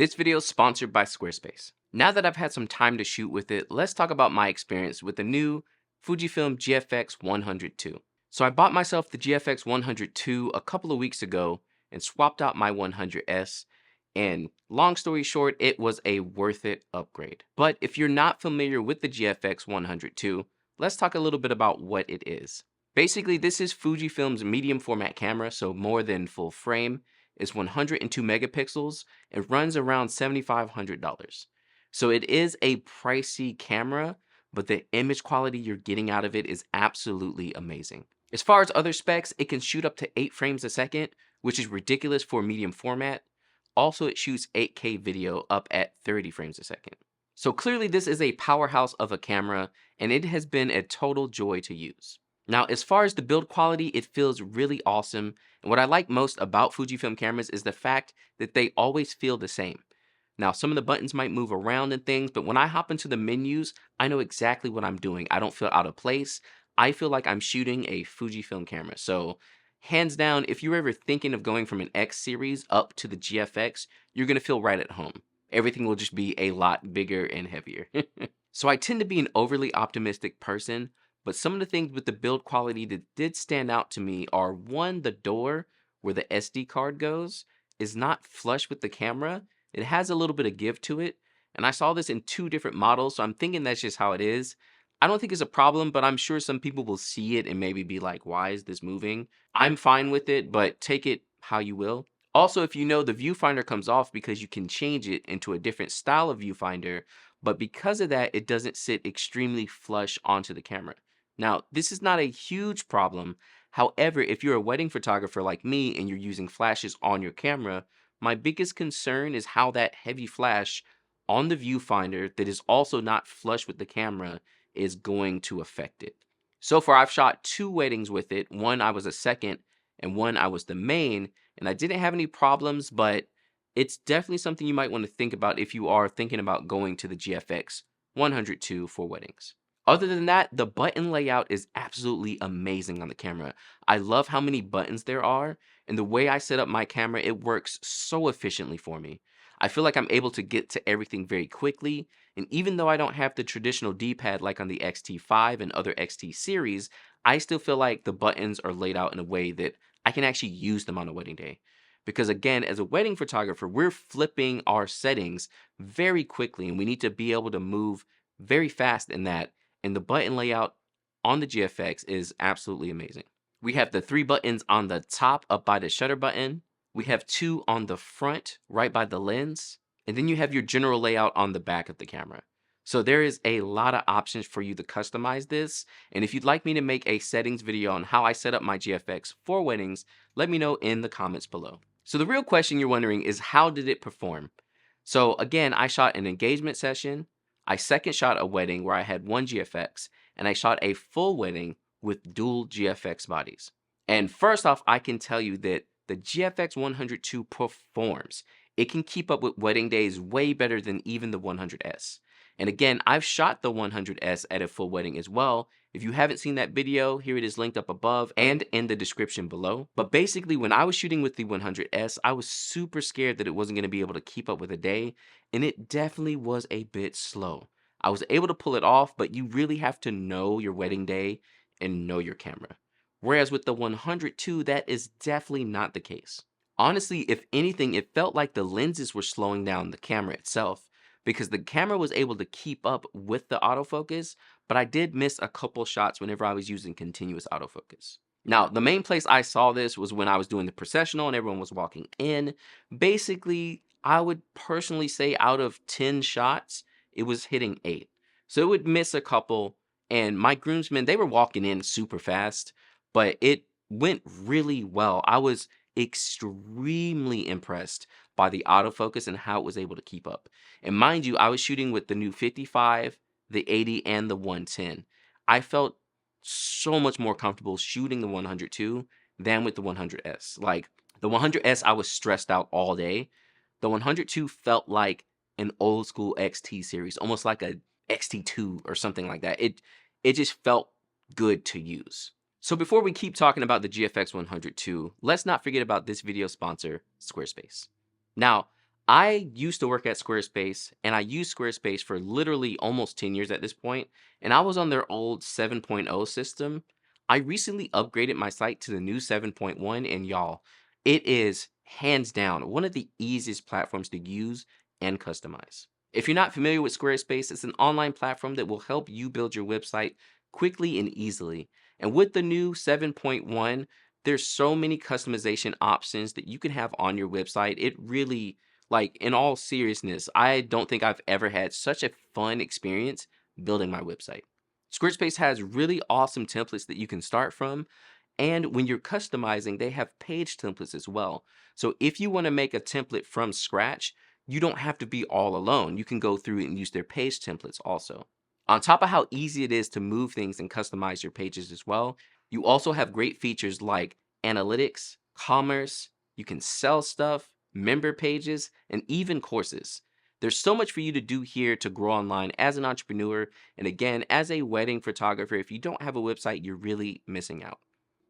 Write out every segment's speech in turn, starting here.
This video is sponsored by Squarespace. Now that I've had some time to shoot with it, let's talk about my experience with the new Fujifilm GFX 102. So I bought myself the GFX 102 a couple of weeks ago and swapped out my 100S, and long story short, it was a worth it upgrade. But if you're not familiar with the GFX 102, let's talk a little bit about what it is. Basically, this is Fujifilm's medium format camera, so more than full frame. It's 102 megapixels. It runs around $7,500. So it is a pricey camera, but the image quality you're getting out of it is absolutely amazing. As far as other specs, it can shoot up to 8 frames a second, which is ridiculous for medium format. Also, it shoots 8K video up at 30 frames a second. So clearly this is a powerhouse of a camera, and it has been a total joy to use. Now, as far as the build quality, it feels really awesome. And what I like most about Fujifilm cameras is the fact that they always feel the same. Now, some of the buttons might move around and things, but when I hop into the menus, I know exactly what I'm doing. I don't feel out of place. I feel like I'm shooting a Fujifilm camera. So hands down, if you're ever thinking of going from an X series up to the GFX, you're going to feel right at home. Everything will just be a lot bigger and heavier. So I tend to be an overly optimistic person, but some of the things with the build quality that did stand out to me are, one, the door where the SD card goes is not flush with the camera. It has a little bit of give to it. And I saw this in 2 different models, so I'm thinking that's just how it is. I don't think it's a problem, but I'm sure some people will see it and maybe be like, why is this moving? I'm fine with it, but take it how you will. Also, if you know, the viewfinder comes off because you can change it into a different style of viewfinder, but because of that, it doesn't sit extremely flush onto the camera. Now, this is not a huge problem. However, if you're a wedding photographer like me and you're using flashes on your camera, my biggest concern is how that heavy flash on the viewfinder that is also not flush with the camera is going to affect it. So far, I've shot 2 weddings with it. One I was a second and one I was the main, and I didn't have any problems, but it's definitely something you might want to think about if you are thinking about going to the GFX 102 for weddings. Other than that, the button layout is absolutely amazing on the camera. I love how many buttons there are, and the way I set up my camera, it works so efficiently for me. I feel like I'm able to get to everything very quickly, and even though I don't have the traditional D-pad like on the XT5 and other XT series, I still feel like the buttons are laid out in a way that I can actually use them on a wedding day. Because again, as a wedding photographer, we're flipping our settings very quickly, and we need to be able to move very fast in that. And the button layout on the GFX is absolutely amazing. We have the 3 buttons on the top up by the shutter button. We have 2 on the front right by the lens. And then you have your general layout on the back of the camera. So there is a lot of options for you to customize this. And if you'd like me to make a settings video on how I set up my GFX for weddings, let me know in the comments below. So the real question you're wondering is, how did it perform? So again, I shot an engagement session. I second shot a wedding where I had 1 GFX, and I shot a full wedding with dual GFX bodies. And first off, I can tell you that the GFX 102 performs. It can keep up with wedding days way better than even the 100S. And again, I've shot the 100S at a full wedding as well. If you haven't seen that video, here it is linked up above and in the description below. But basically, when I was shooting with the 100S, I was super scared that it wasn't going to be able to keep up with a day, and it definitely was a bit slow. I was able to pull it off, but you really have to know your wedding day and know your camera. Whereas with the 102, that is definitely not the case. Honestly, if anything, it felt like the lenses were slowing down the camera itself, because the camera was able to keep up with the autofocus, but I did miss a couple shots whenever I was using continuous autofocus. Now, the main place I saw this was when I was doing the processional and everyone was walking in. Basically, I would personally say out of 10 shots, it was hitting 8. So it would miss a couple, and my groomsmen, they were walking in super fast, but it went really well. I was extremely impressed by the autofocus and how it was able to keep up. And mind you, I was shooting with the new 55, the 80, and the 110. I felt so much more comfortable shooting the 102 than with the 100S. Like, the 100S, I was stressed out all day. The 102 felt like an old school XT series, almost like a XT2 or something like that. It just felt good to use. So before we keep talking about the GFX 102, let's not forget about this video sponsor, Squarespace. Now, I used to work at Squarespace, and I used Squarespace for literally almost 10 years at this point, and I was on their old 7.0 system. I recently upgraded my site to the new 7.1, and y'all, it is hands down one of the easiest platforms to use and customize. If you're not familiar with Squarespace, it's an online platform that will help you build your website quickly and easily. And with the new 7.1, there's so many customization options that you can have on your website. It really, like, in all seriousness, I don't think I've ever had such a fun experience building my website. Squarespace has really awesome templates that you can start from. And when you're customizing, they have page templates as well. So if you want to make a template from scratch, you don't have to be all alone. You can go through and use their page templates also. On top of how easy it is to move things and customize your pages as well, you also have great features like analytics, commerce, you can sell stuff, member pages, and even courses. There's so much for you to do here to grow online as an entrepreneur. And again, as a wedding photographer, if you don't have a website, you're really missing out.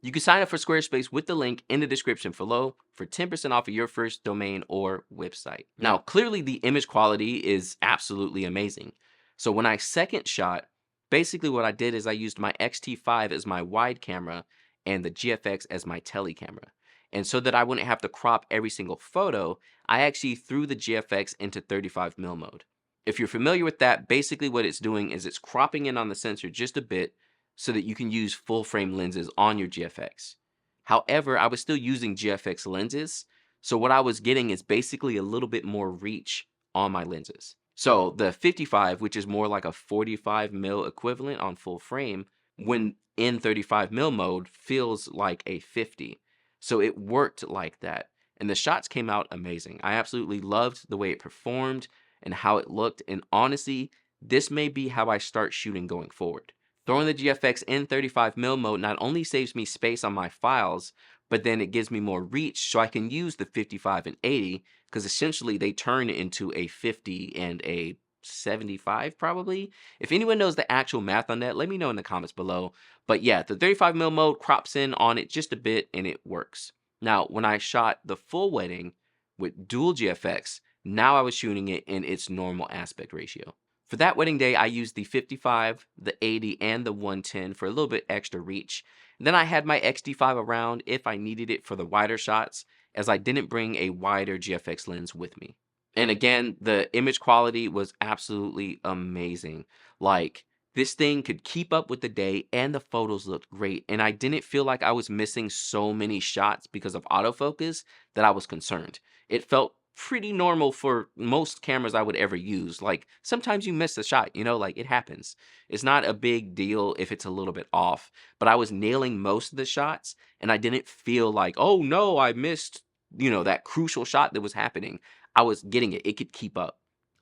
You can sign up for Squarespace with the link in the description below for 10% off of your first domain or website. Now, clearly the image quality is absolutely amazing. So when I second shot, basically what I did is I used my X-T5 as my wide camera and the GFX as my tele camera. And so that I wouldn't have to crop every single photo, I actually threw the GFX into 35mm mode. If you're familiar with that, basically what it's doing is it's cropping in on the sensor just a bit so that you can use full frame lenses on your GFX. However, I was still using GFX lenses, so what I was getting is basically a little bit more reach on my lenses. So the 55, which is more like a 45mm equivalent on full frame, when in 35mm mode feels like a 50. So it worked like that. And the shots came out amazing. I absolutely loved the way it performed and how it looked. And honestly, this may be how I start shooting going forward. Throwing the GFX in 35mm mode not only saves me space on my files, but then it gives me more reach so I can use the 55 and 80 because essentially they turn into a 50 and a 75 probably. If anyone knows the actual math on that, let me know in the comments below. But yeah, the 35mm mode crops in on it just a bit and it works. Now, when I shot the full wedding with dual GFX, now I was shooting it in its normal aspect ratio. For that wedding day, I used the 55, the 80, and the 110 for a little bit extra reach. And then I had my XD5 around if I needed it for the wider shots, as I didn't bring a wider GFX lens with me. And again, the image quality was absolutely amazing. Like, this thing could keep up with the day and the photos looked great. And I didn't feel like I was missing so many shots because of autofocus that I was concerned. It felt pretty normal for most cameras I would ever use. Like, sometimes you miss a shot, like it happens. It's not a big deal if it's a little bit off, but I was nailing most of the shots and I didn't feel like, oh no, I missed, that crucial shot that was happening. I was getting it. It could keep up.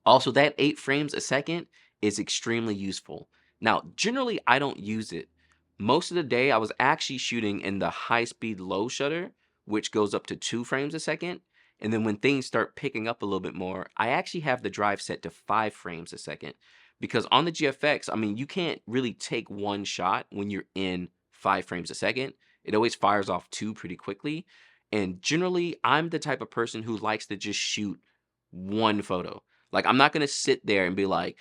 Also, that 8 frames a second is extremely useful. Now, generally, I don't use it. Most of the day, I was actually shooting in the high-speed low shutter, which goes up to 2 frames a second. And then when things start picking up a little bit more, I actually have the drive set to 5 frames a second. Because on the GFX, I mean, you can't really take one shot when you're in 5 frames a second. It always fires off 2 pretty quickly. And generally, I'm the type of person who likes to just shoot one photo. Like, I'm not going to sit there and be like,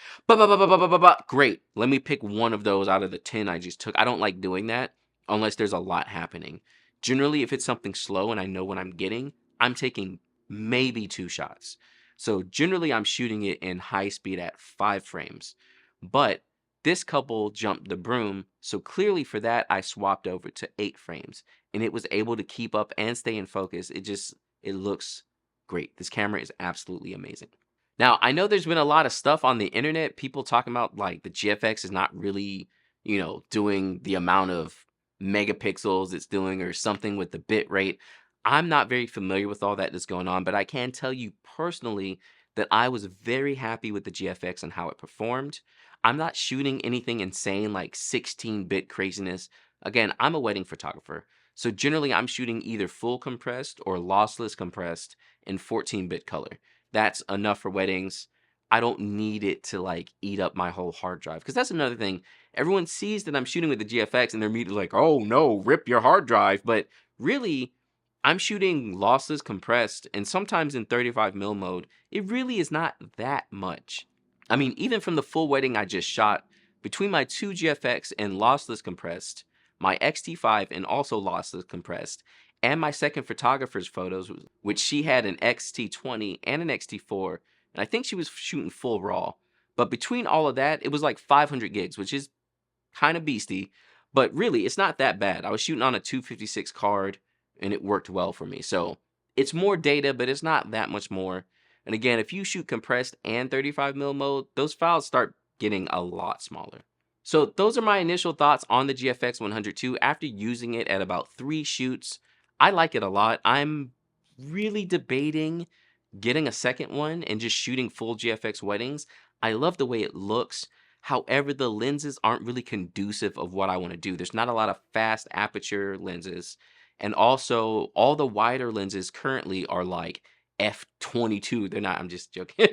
great, let me pick one of those out of the 10 I just took. I don't like doing that unless there's a lot happening. Generally, if it's something slow and I know what I'm getting, I'm taking maybe 2 shots. So generally, I'm shooting it in high speed at 5 frames. But this couple jumped the broom, so clearly for that, I swapped over to 8 frames. And it was able to keep up and stay in focus. It looks great. This camera is absolutely amazing. Now, I know there's been a lot of stuff on the internet, people talking about like the GFX is not really, doing the amount of megapixels it's doing or something with the bit rate. I'm not very familiar with all that's going on, but I can tell you personally that I was very happy with the GFX and how it performed. I'm not shooting anything insane like 16-bit craziness. Again, I'm a wedding photographer. So generally, I'm shooting either full compressed or lossless compressed in 14-bit color. That's enough for weddings. I don't need it to like eat up my whole hard drive. Because that's another thing. Everyone sees that I'm shooting with the GFX and they're immediately like, oh no, rip your hard drive. But really, I'm shooting lossless compressed and sometimes in 35mm mode. It really is not that much. I mean, even from the full wedding I just shot, between my two GFX and lossless compressed, my XT5 and also lossless compressed, and my second photographer's photos, which she had an XT20 and an XT4, and I think she was shooting full RAW. But between all of that, it was like 500 gigs, which is kind of beastie, but really, it's not that bad. I was shooting on a 256 card, and it worked well for me. So it's more data, but it's not that much more. And again, if you shoot compressed and 35mm mode, those files start getting a lot smaller. So those are my initial thoughts on the GFX 102 after using it at about 3 shoots. I like it a lot. I'm really debating getting a second one and just shooting full GFX weddings. I love the way it looks. However, the lenses aren't really conducive of what I want to do. There's not a lot of fast aperture lenses. And also, all the wider lenses currently are like f22. They're not, I'm just joking.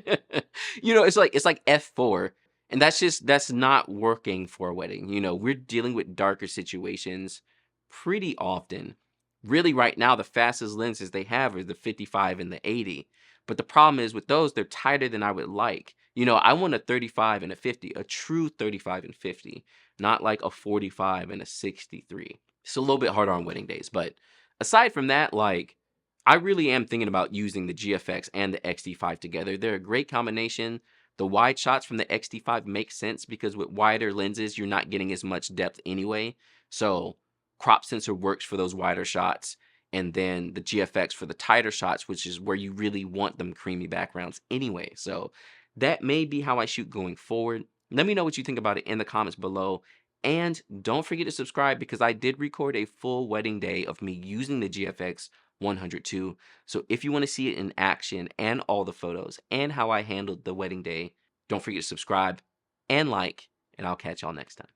It's like f4. And that's not working for a wedding. We're dealing with darker situations pretty often. Really, right now, the fastest lenses they have are the 55 and the 80. But the problem is with those, they're tighter than I would like. I want a 35 and a 50, a true 35 and 50, not like a 45 and a 63. It's a little bit harder on wedding days. But aside from that, like, I really am thinking about using the GFX and the XT5 together. They're a great combination. The wide shots from the XT5 make sense because with wider lenses, you're not getting as much depth anyway. So crop sensor works for those wider shots. And then the GFX for the tighter shots, which is where you really want them creamy backgrounds anyway. So that may be how I shoot going forward. Let me know what you think about it in the comments below. And don't forget to subscribe because I did record a full wedding day of me using the GFX 102. So if you want to see it in action and all the photos and how I handled the wedding day, don't forget to subscribe and like, and I'll catch y'all next time.